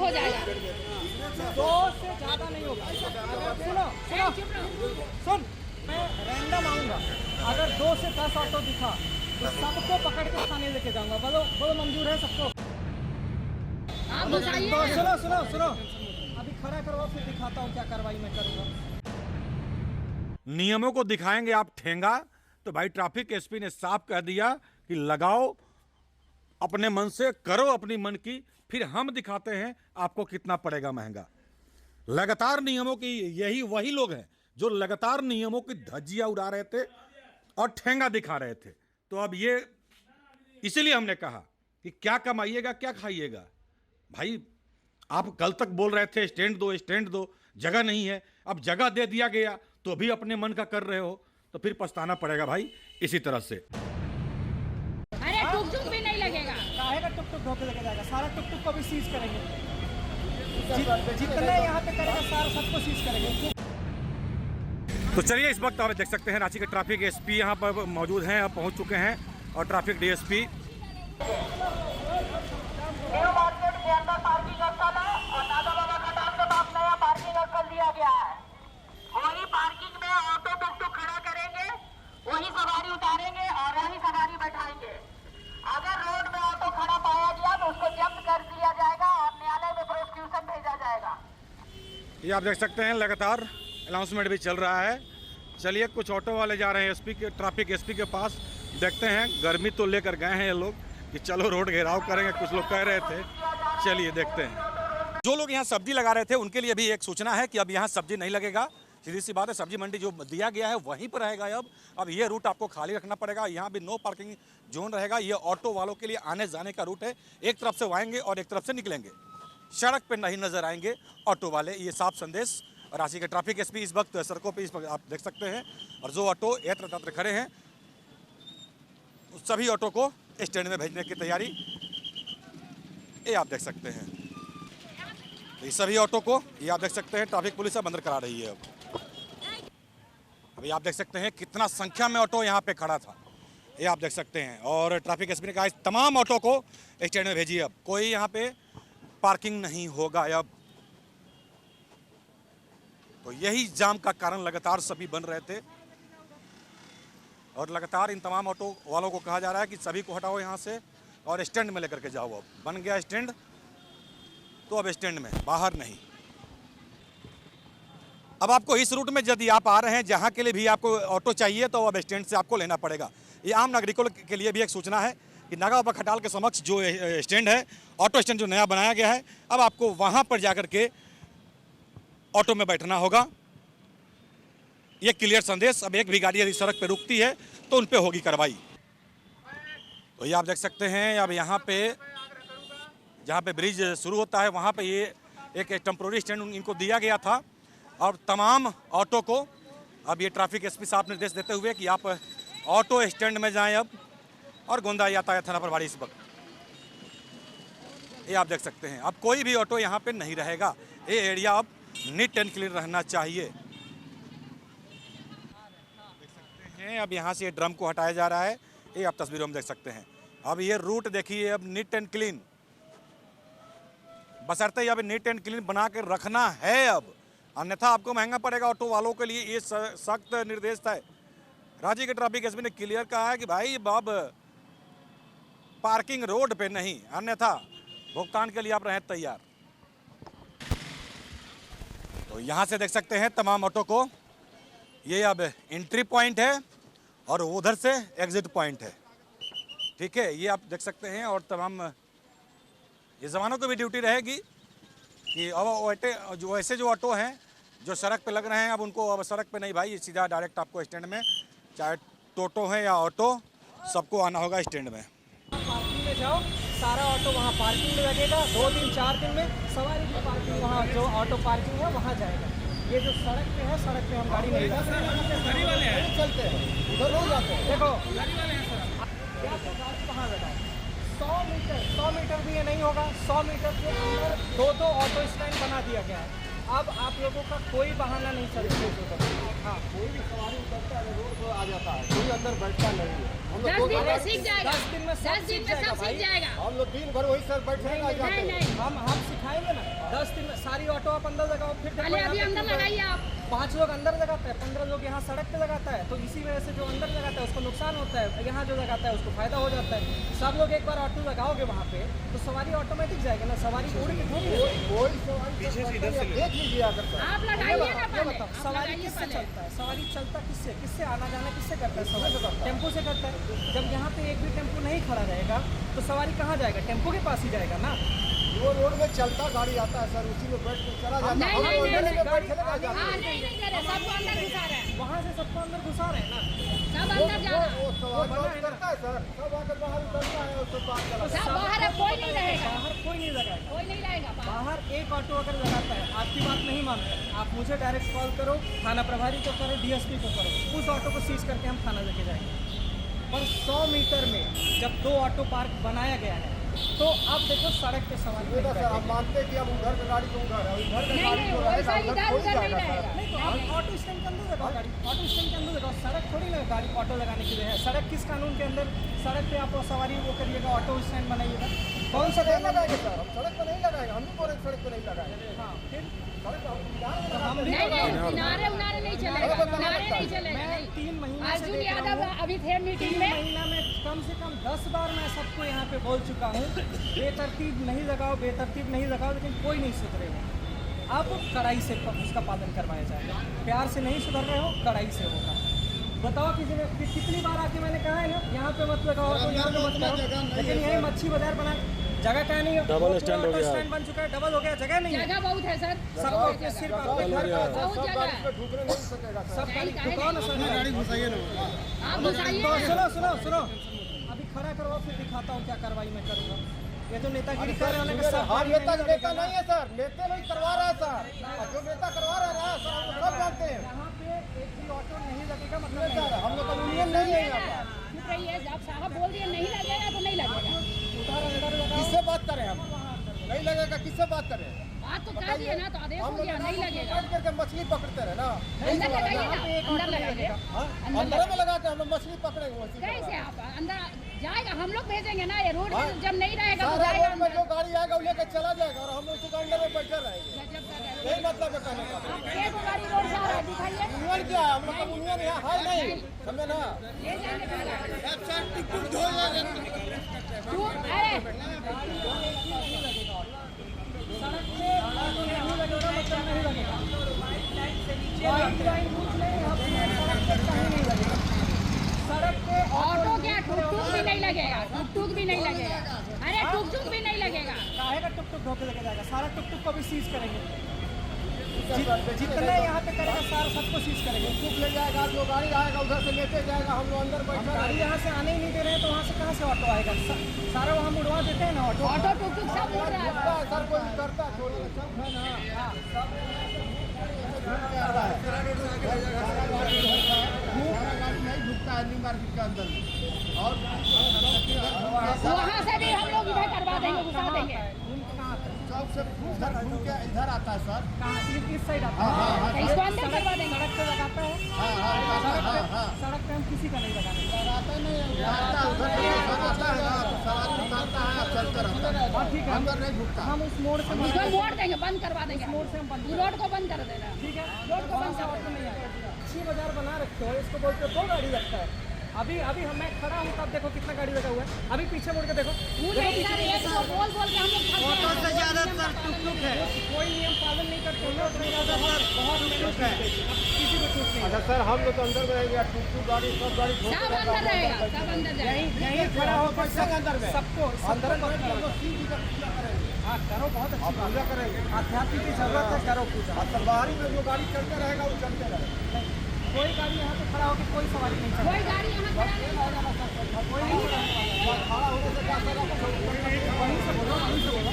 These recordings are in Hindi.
हो जाएगा। 2 से ज्यादा नहीं होगा। अगर सुन, मैं रैंडम आऊंगा, अगर 2 से 10 ऑटो दिखा तो सबको पकड़ के थाने लेके जाऊंगा। बोलो मंजूर है सबको? आप घुसाइए। तो सुनो, अभी खड़ा करवाओ, फिर दिखाता हूँ क्या कार्रवाई मैं करूंगा। नियमों को दिखाएंगे आप ठेंगा, तो भाई ट्रैफिक एसपी ने साफ कह दिया कि लगाओ अपने मन से, करो अपनी मन की, फिर हम दिखाते हैं आपको कितना पड़ेगा महंगा। लगातार नियमों की वही लोग हैं जो लगातार नियमों की धज्जियां उड़ा रहे थे और ठेंगा दिखा रहे थे। तो अब ये इसीलिए हमने कहा कि क्या कमाइएगा क्या खाइएगा। भाई आप कल तक बोल रहे थे स्टैंड दो, जगह नहीं है, अब जगह दे दिया गया तो भी अपने मन का कर रहे हो, तो फिर पछताना पड़ेगा भाई इसी तरह से। अरे टुक भी नहीं लगेगा। काहे का टुक धोके लेके जाएगा? सारा टुक को भी सीज करेंगे। जितना यहाँ पे करेगा सारा सबको सीज करेंगे। तो चलिए, इस वक्त आप देख सकते हैं रांची के ट्रैफिक एसपी यहाँ पर मौजूद हैं, अब पहुँच चुके हैं, और ट्रैफिक डीएसपी न्यू मार्केट के अंदर पार्किंग स्थल है और दादा बाबा खटाल के पास नया पार्किंग स्थल दिया गया है। वही पार्किंग में ऑटो टुक खड़ा करेंगे, वही सवारी उतारेंगे और वही सवारी बैठाएंगे। अगर रोड में ऑटो खड़ा पाया गया तो उसको जब्त कर दिया जाएगा और न्यायालय में प्रोसिक्यूशन भेजा जाएगा। ये आप देख सकते हैं लगातार अनाउंसमेंट भी चल रहा है। चलिए, कुछ ऑटो वाले जा रहे हैं एसपी के, ट्रैफिक एसपी के पास, देखते हैं। गर्मी तो लेकर गए हैं ये लोग कि चलो रोड घेराव करेंगे, कुछ लोग कह रहे थे। चलिए देखते हैं। जो लोग यहाँ सब्जी लगा रहे थे उनके लिए भी एक सूचना है कि अब यहाँ सब्जी नहीं लगेगा। सीधी सी बात है, सब्जी मंडी जो दिया गया है वहीं पर रहेगा। अब ये रूट आपको खाली रखना पड़ेगा। यहाँ भी नो पार्किंग जोन रहेगा। ये ऑटो वालों के लिए आने जाने का रूट है। एक तरफ से आएंगे और एक तरफ से निकलेंगे, सड़क पर नहीं नजर आएंगे ऑटो वाले। ये साफ संदेश रांची के ट्रैफिक एसपी इस वक्त सड़कों पे इस वक्त आप देख सकते हैं। और जो ऑटो यत्र तत्र खड़े हैं उस सभी ऑटो को स्टैंड में भेजने की तैयारी ये आप देख सकते हैं। तो ये सभी ऑटो को ये आप देख सकते हैं ट्रैफिक पुलिस अब अंदर करा रही है। अभी आप देख सकते हैं कितना संख्या में ऑटो यहाँ पे खड़ा था, ये आप देख सकते हैं। और ट्रैफिक एसपी ने कहा इस तमाम ऑटो को स्टैंड में भेजिए। अब कोई यहाँ पे पार्किंग नहीं होगा अब। तो यही जाम का कारण लगातार सभी बन रहे थे और लगातार इन तमाम ऑटो वालों को कहा जा रहा है कि सभी को हटाओ यहाँ से और स्टैंड में लेकर के जाओ। अब बन गया स्टैंड, तो अब स्टैंड में, बाहर नहीं। अब आपको इस रूट में यदि आप आ रहे हैं जहाँ के लिए भी आपको ऑटो चाहिए तो अब स्टैंड से आपको लेना पड़ेगा। ये आम नागरिकों के लिए भी एक सूचना है कि नागा बाबा खटाल के समक्ष जो स्टैंड है, ऑटो स्टैंड जो नया बनाया गया है, अब आपको वहाँ पर जाकर के ऑटो में बैठना होगा। ये क्लियर संदेश। अब एक भी गाड़ी यदि सड़क पे रुकती है तो उन पे होगी कार्रवाई। तो ये आप देख सकते हैं। अब यहाँ पे जहाँ पे ब्रिज शुरू होता है वहाँ पे ये एक टेम्पोररी स्टैंड इनको दिया गया था और तमाम ऑटो को अब ये ट्रैफिक एसपी साहब निर्देश देते हुए कि आप ऑटो स्टैंड में जाएं अब। और गोंदा यातायात थाना प्रभारी इस वक्त ये आप देख सकते हैं। अब कोई भी ऑटो यहाँ पे नहीं रहेगा। ये एरिया अब नीट एंड क्लीन रहना चाहिए। देख सकते हैं अब यहाँ से ये ड्रम को हटाया जा रहा है, ये आप तस्वीरों में देख सकते हैं। अब ये रूट देखिए, अब नीट एंड क्लीन, बशर्ते अब नीट एंड क्लीन बना के रखना है अब, अन्यथा आपको महंगा पड़ेगा ऑटो वालों के लिए। ये सख्त निर्देश था। रांची के ट्रैफिक एसपी ने क्लियर कहा है कि भाई अब पार्किंग रोड पे नहीं, अन्यथा भुगतान के लिए आप रहें तैयार। तो यहाँ से देख सकते हैं तमाम ऑटो को, ये अब एंट्री पॉइंट है और उधर से एग्जिट पॉइंट है। ठीक है, ये आप देख सकते हैं। और तमाम ये जवानों को भी ड्यूटी रहेगी कि अब वैसे जो ऑटो हैं जो सड़क पे लग रहे हैं, अब उनको अब सड़क पे नहीं भाई, सीधा डायरेक्ट आपको स्टैंड में, चाहे टोटो है या ऑटो, सबको आना होगा स्टैंड में। पार्किंग में जाओ, सारा ऑटो वहाँ पार्किंग में लगेगा। 2 दिन 4 दिन में सवारी की पार्किंग, वहाँ जो ऑटो पार्किंग है वहाँ जाएगा। ये जो सड़क पे है, सड़क पे हम गाड़ी नहीं जाते हैं, चलते हैं उधर रोज जाते हैं। देखो गाड़ी वाले हैं सर, क्या आपको गाड़ी कहाँ लगाओ? 100 मीटर भी ये नहीं होगा। 100 मीटर के अंदर 2 ऑटो स्टैंड बना दिया गया है। अब आप लोगों का कोई बहाना नहीं चलेगा। हाँ, कोई भी सवारी उतरता है रोड पर आ जाता है, कोई अंदर बैठता नहीं है। हम लोग 10 दिन में सीख जाएगा, 10 दिन में सब 10 दिन में सब सीख जाएगा। हम लोग दिन भर वही सर बैठे आ जाते नहीं हैं। नहीं, हम सिखाएंगे ना। 10 दिन में सारी ऑटो आप अंदर लगाओ, फिर देखो पहले यहाँ अभी पे अंदर कितना- लगाइए आप। 5 लोग अंदर लगाता है, 15 लोग यहाँ सड़क पे लगाता है, तो इसी वजह से जो अंदर लगाता है उसको नुकसान होता है, यहाँ जो लगाता है उसको फायदा हो जाता है। सब लोग एक बार ऑटो लगाओगे वहाँ पे तो सवारी ऑटोमेटिक जाएगी ना, सवारी उड़ के थोड़ी जाएगी। कोई सवारी पीछे से इधर से देख लीजिए अगर सर। आप लगाइए ना ये पहले, बताओ, आप सवारी लगाइए किससे पहले। चलता है? सवारी चलता किससे आना जाना किससे करता है? सवारी टेम्पो से करता है। जब यहाँ पे एक भी टेम्पो नहीं खड़ा रहेगा तो सवारी कहाँ जाएगा? टेम्पो के पास ही जाएगा ना। वो रोड में चलता गाड़ी आता है सर, उसी में बैठ के चला जाता है। नहीं, हम नहीं, लोग नहीं, अंदर नहीं, में बैठ के लगा जाते हाँ, हैं। नहीं नहीं दे रहे, सबको अंदर घुसा रहे हैं, वहाँ से सबको अंदर घुसा रहे हैं ना। सब अंदर जा रहा है। वो सवारी बना है ना। उतरता है सर, सब आकर बाहर उतरता है और सब बात चला सब बाहर है, कोई नहीं रहेगा, बाहर कोई नहीं लगाएगा। कोई नहीं रहेगा बाहर। बाहर एक ऑटो अगर लगाता है, आपकी बात नहीं मानता है, आप मुझे डायरेक्ट कॉल करो, थाना प्रभारी को करो, डीएसपी को करो, उस ऑटो को सीज करके हम थाना लेके जाएंगे। पर 100 मीटर में जब 2 ऑटो पार्क बनाया गया है तो अब देखो सड़क पे सवारी ये नहीं तो सर हम बैठेगी। मानते हैं कि अब उधर का गाड़ी तो उधर है, उधर का नहीं गाड़ी नहीं, तो वैसा रहेगा, इधर कोई उधर नहीं जाएगा सर। रहेगा। नहीं तो आप ऑटो स्टैंड के अंदर लगाओ गाड़ी, ऑटो स्टैंड के अंदर लगाओ। सड़क थोड़ी ना गाड़ी ऑटो लगाने के लिए है। सड़क किस कानून के अंदर सड़क पे आप सवारी वो करिएगा, ऑटो स्टैंड बनाइएगा? कौन सा नहीं लगाएंगे सर, हम सड़क पर नहीं लगाएंगे, हम भी बोल रहे हैं सड़क पर नहीं लगाएंगे। हाँ, फिर सड़क पर हम किनारे में तो हम लगाते भी हैं। नहीं नहीं, किनारे उनारे नहीं चलेगा, किनारे नहीं चलेगा। मैं 3 महीने से अर्जुन देख रहा यादव हूँ। अभी थे मीटिंग 3 में, महीना में कम से कम 10 बार मैं सबको यहाँ पे बोल चुका हूँ, बेतरतीब नहीं लगाओ, बेतरतीब नहीं लगाओ, लेकिन कोई नहीं सुधरेगा। अब कड़ाई से उसका पालन करवाया जाएगा। प्यार से नहीं सुधर रहे हो, कड़ाई से होगा। बताओ कितनी बार आके मैंने कहा है ना, यहाँ पे मत लगाओ, तो यहाँ पे मत करो, लेकिन यही मच्छी बाजार बना, जगह कहाँ नहीं है? डबल स्टैंड हो गया। स्टैंड बन चुका है, डबल हो गया, जगह नहीं है। जगह बहुत है सर, सबको अपने सिर पर अपने घर का बहुत सब जगह गाड़ी है। में ढूंढने नहीं सकेगा सर। सब गाड़ी नहीं, दुकान है सर। गाड़ी घुसाइए ना। आप घुसाइए तो ना। सुनो अभी खड़ा करवाओ, फिर दिखाता हूँ क्या कार्रवाई मैं करूँगा। ये जो नेतागिरी कर रहे हैं सब हाँ नेता नेता नहीं है सर, नेता नहीं करवा रहा है सर, और जो नेता करवा रहा है सर हम लोग सब जानते हैं। यहाँ पे एक भी ऑटो नहीं लगेगा, मतलब नहीं नहीं सर, हम लोग का यूनियन नहीं है यहाँ पर। चुप रहिए, जब साहब बोल दिए नहीं लगेगा तो नहीं लगेगा। उधर अंदर लगाओ। किससे बात करें हम? नहीं लगेगा, किससे बात करें? बात तो कह दिए ना, तो आदेश हम हो लोग गया नहीं लगेगा। बैठ करके मछली पकड़ते रहे ना। अंदर लगाइए ना, अंदर लगाइए। हाँ? अंदर में लगा के हम लोग मछली पकड़ेंगे वैसे। कैसे आप अंदर जाएगा? हम लोग भेजेंगे ना, ये रोड हाँ। जब नहीं रहेगा तो सारा जाएगा रोड में अंदर। जो गाड़ी आएगा वो लेकर चला जाएगा और हम लोग उसके अंदर में बैठे रहेंगे। गजब कर रहे हो। यही मतलब है कहने का। आप एक गाड़ी रोड से आ रहा है, दिखाइए। यूनियन क्या है? हम लोग का यूनियन यहाँ है नहीं, समझे ना? ले जाएंगे पहले। टिकट धो जाएगा। तू अरे सड़क पे ऑटो नहीं लगेगा, मतलब नहीं लगेगा। वाइट लाइन कुछ नहीं, यहाँ पे सड़क पे कहीं नहीं लगेगा। सड़क पे ऑटो क्या, टुक टुक भी नहीं लगेगा, टुक टुक भी नहीं लगेगा। अरे टुक टुक भी नहीं लगेगा। काहे का टुक टुक धोके लेके जाएगा? सारा टुक टुक को भी सीज करेंगे। जितना यहाँ पे करेगा सारा सबको सीज करेंगे। टुक ले जाएगा, जो गाड़ी आएगा उधर से लेते जाएगा, हम लोग अंदर हम बैठे गाड़ी यहाँ से आने ही नहीं दे रहे हैं, तो वहाँ से कहाँ से ऑटो आएगा? सारा वहाँ मुड़वा देते हैं ना ऑटो। ऑटो टुक टुक सब मुड़ रहा है। सर कोई करता छोड़िए सब है ना। नहीं झुकता है न्यू मार्केट के अंदर और वहाँ से भी हम लोग इधर करवा देंगे, घुसा देंगे। चौक से इधर घूम के इधर आता है सर। कहाँ? इस साइड आता हाँ, हाँ, है। हाँ, इसको अंदर करवा देंगे। सड़क पे लगाता है। सड़क पे हम किसी का नहीं लगाने। आता नहीं आता उधर से आता है ना, तो सवारी उतारता है और चलते रहता है। हाँ ठीक है, अंदर नहीं घुसता। हम उस मोड़ से इसको मोड़ देंगे, बंद करवा देंगे। मोड़ से हम बंद रोड को बंद कर देना। ठीक है, रोड को बंद से कर ऑटो देना। नहीं आएगा। अच्छी बाजार बना रखे हो, इसको बोलते हो 2 गाड़ी लगता है। अभी मैं खड़ा हूँ तब देखो कितना गाड़ी लगा हुआ है। अभी पीछे मुड़ के देखो, वो नहीं सर, एक तो बोल बोल के हम लोग थक गए हैं। से ज्यादातर टुक है। कोई नियम पालन नहीं करते हैं, उतना ज़्यादा बहुत टुक है। किसी को छूट नहीं। अच्छा सर हम लोग तो अंदर में रहेंगे, टुक गाड़ी सब गाड़ी सब अंदर रहेगा, सब अंदर जाएगा। यहीं खड़ा होकर सब अंदर में सबको अंदर में सबको हम लोग सीधी का पूजा करेंगे। हाँ करो, बहुत अच्छी बात पूजा करेंगे। आध्यात्मिक की जरूरत है, करो पूजा। और तलवारी में जो गाड़ी चलते रहेगा वो चलते रहेगा। कोई गाड़ी यहाँ पे खड़ा होकर कोई सवारी नहीं चलेगी। कोई गाड़ी यहाँ खड़ा नहीं होगा। कोई नहीं चलेगा। खड़ा होने से क्या करेगा? वहीं से बोलो, वहीं से बोलो।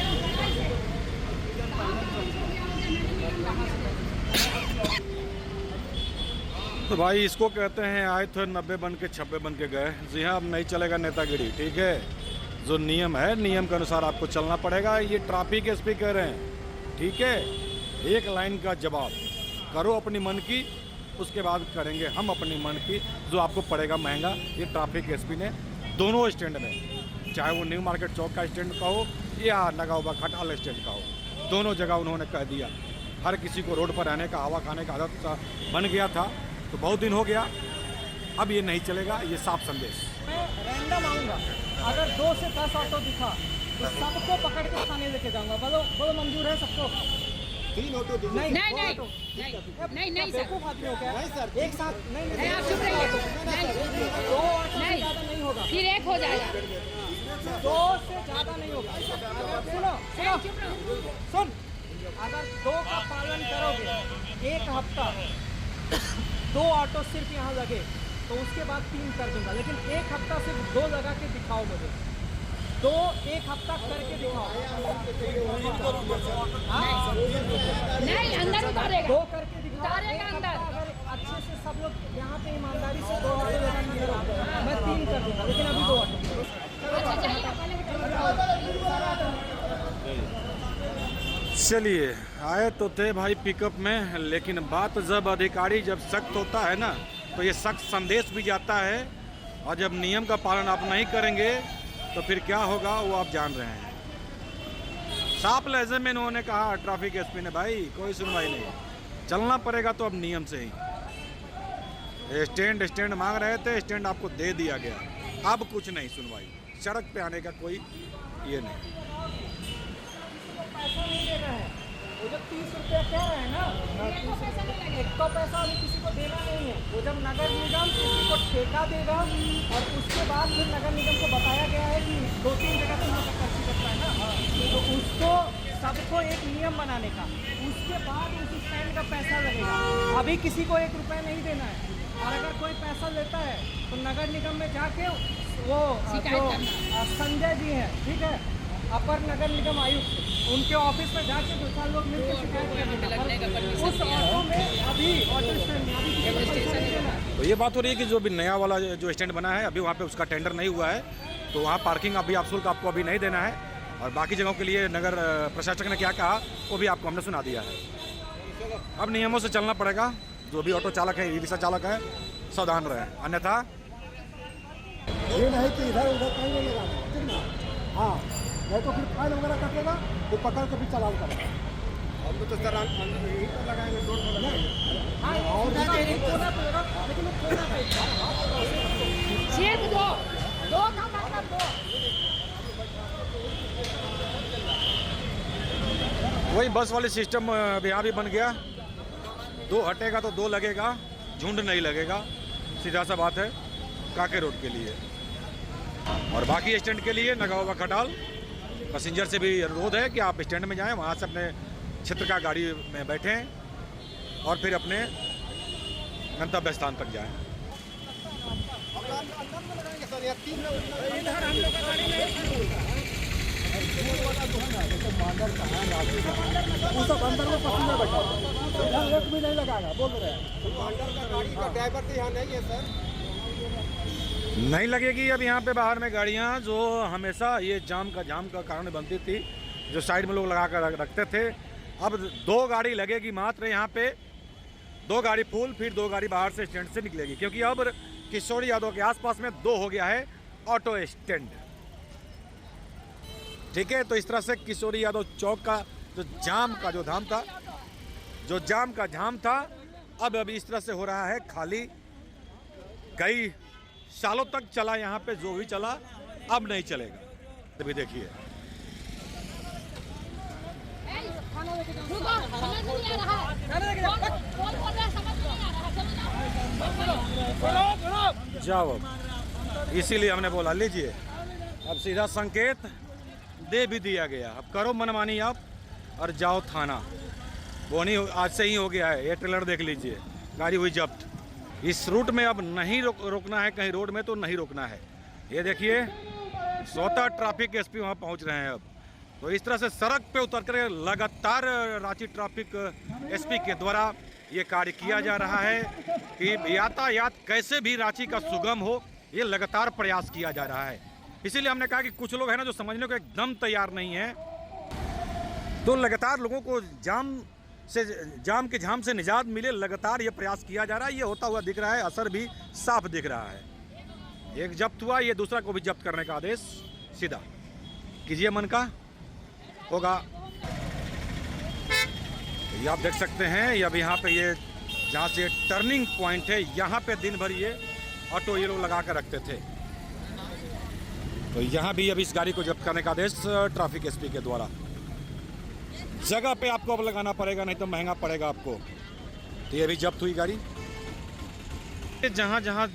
तो भाई इसको कहते हैं आए थे 90 बन के 96 बन के गए। जी हाँ, अब नहीं चलेगा नेतागिरी, ठीक है। जो नियम है, नियम के अनुसार आपको चलना पड़ेगा। ये ट्रैफिक एसपी कह रहे हैं, ठीक है। एक लाइन का जवाब करो अपनी मन की, उसके बाद करेंगे हम अपनी मन की, जो आपको पड़ेगा महंगा। ये ट्रैफिक एसपी ने दोनों स्टैंड में, चाहे वो न्यू मार्केट चौक का स्टैंड का हो या लगा हुआ खटाल स्टैंड का हो, दोनों जगह उन्होंने कह दिया। हर किसी को रोड पर रहने का, हवा खाने का आदत बन गया था, तो बहुत दिन हो गया, अब ये नहीं चलेगा। ये साफ संदेश। मैं रैंडम आऊँगा, अगर 2 से 10 ऑटो दिखा तो सबको पकड़ के थाने लेके जाऊँगा। बोलो बोलो, मंजूर है सबको? 3 ऑटो दे दो। नहीं नहीं दो नहीं ऑटो। नहीं नहीं सर, बेवकूफ आदमी हो क्या? नहीं सर, एक साथ नहीं नहीं आप चुप रहिए, नहीं 2 ऑटो से नहीं। ज़्यादा नहीं होगा, फिर एक हो जाएगा। 2 से ज़्यादा नहीं होगा। अगर सुनो सुनो चुप रहो। सुन, अगर 2 का पालन करोगे, 1 हफ्ता 2 ऑटो सिर्फ यहाँ लगे तो उसके बाद 3 कर दूंगा, लेकिन 1 हफ्ता सिर्फ 2 लगा के दिखाओ मुझे। 2 1 हफ्ता करके दिखाओ। हाँ? नहीं अंदर उतारेगा, 2 करके दिखाओ। उतारेगा 1 अंदर। हफ्ता अगर अच्छे से सब लोग यहाँ पे ईमानदारी से 2 ऑटो लगाएंगे, मैं 3 कर दूंगा, लेकिन अभी 2 ऑटो। अच्छा जाइए चलिए, आए तो थे भाई पिकअप में, लेकिन बात जब अधिकारी जब सख्त होता है ना, तो ये सख्त संदेश भी जाता है, और जब नियम का पालन आप नहीं करेंगे तो फिर क्या होगा वो आप जान रहे हैं। साफ लहजे में इन्होंने कहा ट्रैफिक एसपी ने, भाई कोई सुनवाई नहीं, चलना पड़ेगा तो अब नियम से ही। स्टैंड मांग रहे थे, स्टैंड आपको दे दिया गया, अब कुछ नहीं सुनवाई, सड़क पे आने का कोई ये नहीं। पैसा नहीं देना है, वो जब 30 रुपया कह रहे हैं ना, एक तो पैसा अभी किसी को देना नहीं है। वो जब नगर निगम किसी को ठेका देगा, और उसके बाद फिर नगर निगम को बताया गया है कि 2-3 जगह से यहाँ पर्ची कटता है ना, तो उसको सबको एक नियम बनाने का, उसके बाद उस स्टैंड का पैसा लगेगा। अभी किसी को 1 रुपया नहीं देना है, और अगर कोई पैसा लेता है तो नगर निगम में जाके वो जो संजय जी हैं, ठीक है, अपर नगर निगम आयुक्त, उनके ऑफिस में जाके 2-4 लोग मिलकर शिकायत करेंगे। उस ऑटो में अभी ऑटो स्टैंड में अभी किसी को पैसा नहीं देना है। तो ये बात हो रही है कि जो भी नया वाला जो स्टैंड बना है, अभी वहाँ पे उसका टेंडर नहीं हुआ है, तो वहाँ पार्किंग अभी आप शुल्क आपको अभी नहीं देना है, और बाकी जगहों के लिए नगर प्रशासक ने क्या कहा वो भी आपको हमने सुना दिया है। अब नियमों से चलना पड़ेगा, जो भी ऑटो चालक है, ई रिक्शा चालक है, सावधान रहे, अन्यथा ये नहीं कि इधर उधर कहीं नहीं लगाना, ठीक ना? हाँ, नहीं तो फिर फाइन वगैरह कटेगा, तो पकड़ के भी चालान करेगा। हम तो सर यहीं पर लगाएंगे, रोड पर लगाएंगे। हाँ, और एक कोना पे लगा, लेकिन वो कोना पे सिर्फ 2 का मतलब 2। वही बस वाली सिस्टम यहाँ भी बन गया, 2 हटेगा तो 2 लगेगा, झुंड नहीं लगेगा, सीधा सा बात है काके रोड के लिए। और बाकी स्टैंड के लिए नगावा खटाल पैसेंजर से भी अनुरोध है कि आप स्टैंड में जाएं, वहाँ से अपने क्षेत्र का गाड़ी में बैठें और फिर अपने गंतव्य स्थान तक जाएं। अंदर में लगाएंगे सर, या 3 में इधर हम लोग का गाड़ी नहीं वो सब अंदर में पैसेंजर बैठा है, इधर एक भी नहीं लगाएगा, बोल रहे हैं। अंदर का गाड़ी का ड्राइवर तो यहाँ नहीं है सर। नहीं लगेगी अब यहाँ पे बाहर में गाड़ियाँ, जो हमेशा ये जाम का कारण बनती थी, जो साइड में लोग लगा कर रखते थे। अब 2 गाड़ी लगेगी मात्र यहाँ पे, 2 गाड़ी फुल, फिर 2 गाड़ी बाहर से स्टैंड से निकलेगी, क्योंकि अब किशोरी यादव के आसपास में 2 हो गया है ऑटो स्टैंड। ठीक है, तो इस तरह से किशोरी यादव चौक का जो जाम था, अब इस तरह से हो रहा है खाली। कई सालों तक चला यहाँ पे, जो भी चला अब नहीं चलेगा। अभी देखिए, रुको, समझ नहीं आ रहा है, कौन बोल रहा है, समझ नहीं आ रहा है, जाओ अब, इसीलिए हमने बोला लीजिए, अब सीधा संकेत दे भी दिया गया, अब करो मनमानी आप और जाओ थाना। वो नहीं, आज से ही हो गया है, ये ट्रेलर देख लीजिए, गाड़ी हुई जब्त। इस रूट में अब नहीं रोकना है, कहीं रोड में तो नहीं रोकना है। ये देखिए, स्वतः ट्रैफिक एसपी वहाँ पहुँच रहे हैं अब। तो इस तरह से सड़क पे उतर कर लगातार रांची ट्रैफिक एसपी के द्वारा ये कार्य किया जा रहा है कि यातायात कैसे भी रांची का सुगम हो, ये लगातार प्रयास किया जा रहा है। इसीलिए हमने कहा कि कुछ लोग हैं ना जो समझने को एकदम तैयार नहीं है, तो लगातार लोगों को जाम से जाम के झाम से निजात मिले, लगातार ये प्रयास किया जा रहा है। ये होता हुआ दिख रहा है, असर भी साफ दिख रहा है। एक जब्त हुआ, ये दूसरा को भी जब्त करने का आदेश सीधा कीजिए मन का होगा। ये आप देख सकते हैं, अब यहाँ पे ये जहाँ से टर्निंग पॉइंट है, यहाँ पे दिन भर ये ऑटो ये लोग लगा कर रखते थे। तो यहाँ भी अब इस गाड़ी को जब्त करने का आदेश ट्रैफिक एसपी के द्वारा। जगह पे आपको अब लगाना पड़ेगा, नहीं तो महंगा पड़ेगा आपको। तो ये भी जब्त हुई गाड़ी। जहाँ जहाँ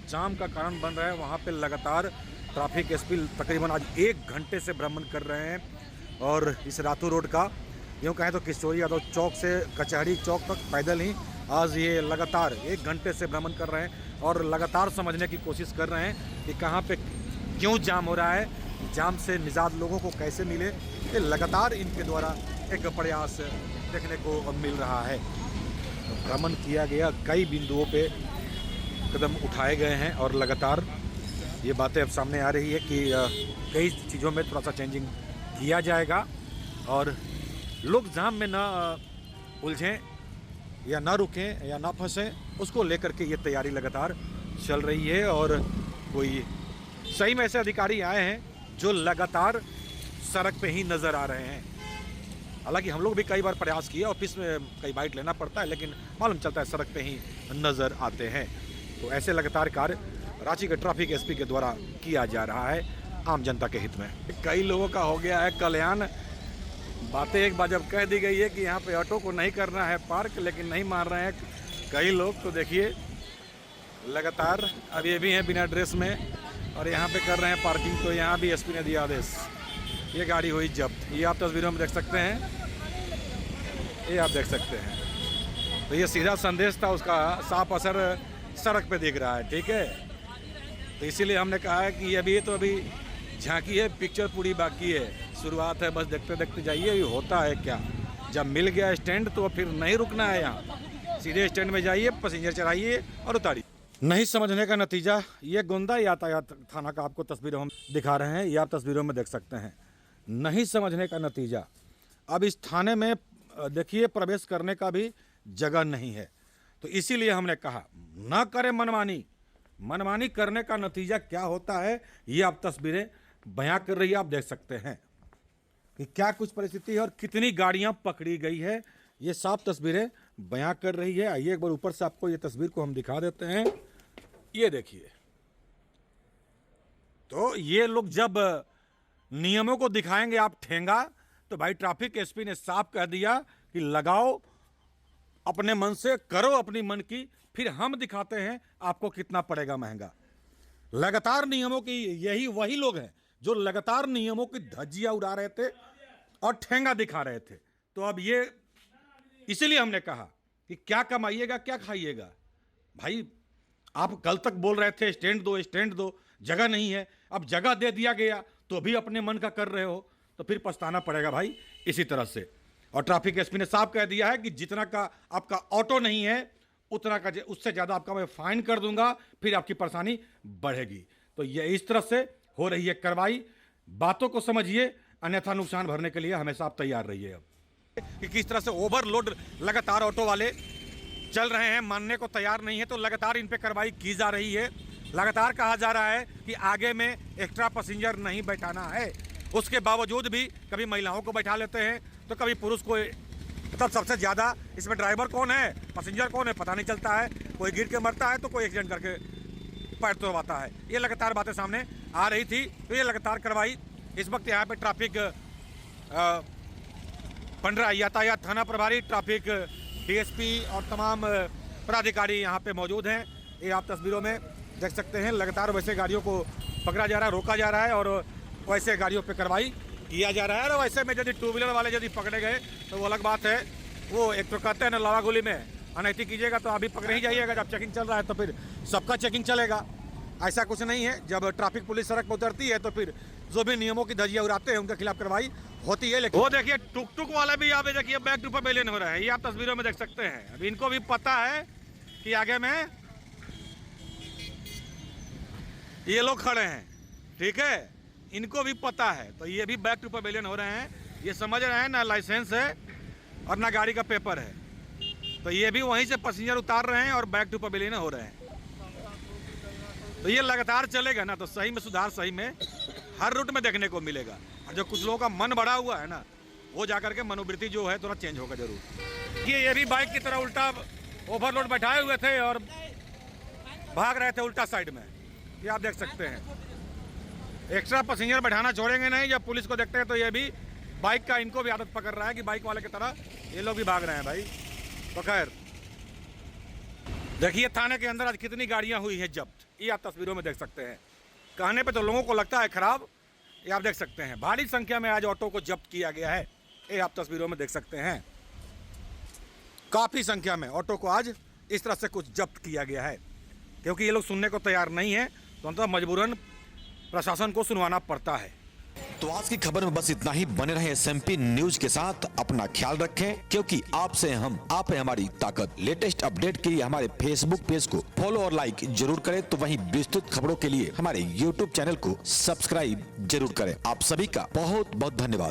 जाम का कारण बन रहा है वहाँ पे लगातार ट्रैफिक एसपी तकरीबन आज 1 घंटे से भ्रमण कर रहे हैं। और इस रातू रोड का यूँ कहें तो किशोरी यादव चौक से कचहरी चौक तक पैदल ही आज ये लगातार 1 घंटे से भ्रमण कर रहे हैं और लगातार समझने की कोशिश कर रहे हैं कि कहाँ पे क्यों जाम हो रहा है, जाम से निजात लोगों को कैसे मिले। ये लगातार इनके द्वारा एक प्रयास देखने को मिल रहा है। तो भ्रमण किया गया, कई बिंदुओं पे कदम उठाए गए हैं और लगातार ये बातें अब सामने आ रही है कि कई चीज़ों में थोड़ा सा चेंजिंग किया जाएगा और लोग जाम में ना उलझें या ना रुकें या ना फंसें, उसको लेकर के ये तैयारी लगातार चल रही है। और कोई सही में ऐसे अधिकारी आए हैं जो लगातार सड़क पे ही नज़र आ रहे हैं। हालांकि हम लोग भी कई बार प्रयास किए, ऑफिस में कई बाइट लेना पड़ता है, लेकिन मालूम चलता है सड़क पे ही नज़र आते हैं। तो ऐसे लगातार कार्य रांची के ट्रैफिक एसपी के द्वारा किया जा रहा है आम जनता के हित में। कई लोगों का हो गया है कल्याण। बातें एक बार जब कह दी गई है कि यहाँ पे ऑटो को नहीं करना है पार्क, लेकिन नहीं मान रहे हैं कई लोग। तो देखिए लगातार अब ये भी हैं बिना ड्रेस में और यहाँ पे कर रहे हैं पार्किंग। तो यहाँ भी एसपी ने दिया आदेश। ये गाड़ी हुई जब्त, ये आप तस्वीरों में देख सकते हैं, ये आप देख सकते हैं। तो ये सीधा संदेश था, उसका साफ असर सड़क पे दिख रहा है। ठीक है, तो इसीलिए हमने कहा है कि अभी तो अभी झांकी है, पिक्चर पूरी बाकी है, शुरुआत है, बस देखते देखते जाइए। ये होता है क्या, जब मिल गया स्टैंड तो फिर नहीं रुकना है, यहाँ सीधे स्टैंड में जाइए, पैसेंजर चढ़ाइए और उतारिए। नहीं समझने का नतीजा ये गोंदा यातायात थाना का आपको तस्वीरें हम दिखा रहे हैं, ये आप तस्वीरों में देख सकते हैं। नहीं समझने का नतीजा, अब इस थाने में देखिए प्रवेश करने का भी जगह नहीं है। तो इसीलिए हमने कहा ना करें मनमानी। मनमानी करने का नतीजा क्या होता है ये आप तस्वीरें बयां कर रही है, आप देख सकते हैं कि क्या कुछ परिस्थिति है और कितनी गाड़ियां पकड़ी गई है, ये साफ तस्वीरें बयां कर रही है। आइए एक बार ऊपर से आपको ये तस्वीर को हम दिखा देते हैं। ये देखिए, तो ये लोग जब नियमों को दिखाएंगे आप ठेंगा, तो भाई ट्रैफिक एसपी ने साफ कह दिया कि लगाओ अपने मन से, करो अपनी मन की, फिर हम दिखाते हैं आपको कितना पड़ेगा महंगा। लगातार नियमों की, यही वही लोग हैं जो लगातार नियमों की धज्जियां उड़ा रहे थे और ठेंगा दिखा रहे थे। तो अब ये इसीलिए हमने कहा कि क्या कमाइएगा क्या खाइएगा। भाई आप कल तक बोल रहे थे स्टैंड दो स्टैंड दो, जगह नहीं है, अब जगह दे दिया गया तो भी अपने मन का कर रहे हो, तो फिर पछताना पड़ेगा भाई इसी तरह से। और ट्रैफिक एसपी ने साफ कह दिया है कि जितना का आपका ऑटो नहीं है उतना का, उससे ज़्यादा आपका मैं फाइन कर दूंगा, फिर आपकी परेशानी बढ़ेगी। तो ये इस तरह से हो रही है कार्रवाई। बातों को समझिए, अन्यथा नुकसान भरने के लिए हमेशा आप तैयार रहिए। अब कि किस तरह से ओवरलोड लगातार ऑटो वाले चल रहे हैं, मानने को तैयार नहीं है, तो लगातार इन पे कार्रवाई की जा रही है। लगातार कहा जा रहा है कि आगे में एक्स्ट्रा पैसेंजर नहीं बैठाना है, उसके बावजूद भी कभी महिलाओं को बैठा लेते हैं तो कभी पुरुष को। तब सबसे ज़्यादा इसमें ड्राइवर कौन है, पैसेंजर कौन है, पता नहीं चलता है। कोई गिर के मरता है तो कोई एक्सीडेंट करके पैर तोड़वाता है। ये लगातार बातें सामने आ रही थी। तो ये लगातार कार्रवाई इस वक्त यहाँ पे ट्रैफिक पंडरा यातायात थाना प्रभारी, ट्रैफिक डीएसपी और तमाम पदाधिकारी यहाँ पे मौजूद हैं। ये आप तस्वीरों में देख सकते हैं। लगातार वैसे गाड़ियों को पकड़ा जा रहा है, रोका जा रहा है और वैसे गाड़ियों पे कार्रवाई किया जा रहा है। और वैसे में यदि टू व्हीलर वाले यदि पकड़े गए तो वो अलग बात है। वो एक तो कहते हैं ना लावा गोली में, अनैतिक कीजिएगा तो अभी पकड़े ही जाइएगा। जब चेकिंग चल रहा है तो फिर सबका चेकिंग चलेगा, ऐसा कुछ नहीं है। जब ट्रैफिक पुलिस सड़क पर उतरती है तो फिर जो भी नियमों की धज्जियां उड़ाते हैं उनके खिलाफ कार्रवाई होती है। लेकिन वो देखिए टुक टुक वाला भी यहाँ पे देखिए बैक टू पवेलियन हो रहा है, ये आप तस्वीरों में देख सकते हैं। अब इनको भी पता है कि आगे में ये लोग खड़े हैं, ठीक है, इनको भी पता है, तो ये भी बैक टू पवेलियन हो रहे हैं। ये समझ रहे हैं ना लाइसेंस है और ना गाड़ी का पेपर है। तो ये भी वहीं से पैसेंजर उतार रहे हैं और बैक टू पवेलियन हो रहे हैं। तो ये लगातार चलेगा ना तो सही में सुधार सही में हर रूट में देखने को मिलेगा। और जो कुछ लोगों का मन बढ़ा हुआ है ना, वो जाकर के मनोवृत्ति जो है थोड़ा चेंज होगा जरूर। ये भी बाइक की तरह उल्टा ओवरलोड बैठाए हुए थे और भाग रहे थे उल्टा साइड में, ये आप देख सकते हैं। एक्स्ट्रा पैसेंजर बैठाना छोड़ेंगे नहीं, जब पुलिस को देखते हैं तो ये भी बाइक का इनको भी आदत पकड़ रहा है कि बाइक वाले की तरह ये लोग भी भाग रहे हैं भाई। तो खैर देखिए थाने के अंदर आज कितनी गाड़ियां हुई हैं जब्त, ये आप तस्वीरों में देख सकते हैं। कहने पे तो लोगों को लगता है खराब, ये आप देख सकते हैं। भारी संख्या में आज ऑटो को जब्त किया गया है, ये आप तस्वीरों में देख सकते हैं। काफ़ी संख्या में ऑटो को आज इस तरह से कुछ जब्त किया गया है, क्योंकि ये लोग सुनने को तैयार नहीं है तो अंततः मजबूरन प्रशासन को सुनवाना पड़ता है। तो आज की खबर में बस इतना ही। बने रहे SMP न्यूज के साथ, अपना ख्याल रखें, क्योंकि आपसे हम, आप है हमारी ताकत। लेटेस्ट अपडेट के लिए हमारे फेसबुक पेज को फॉलो और लाइक जरूर करें, तो वहीं विस्तृत खबरों के लिए हमारे YouTube चैनल को सब्सक्राइब जरूर करें। आप सभी का बहुत बहुत धन्यवाद।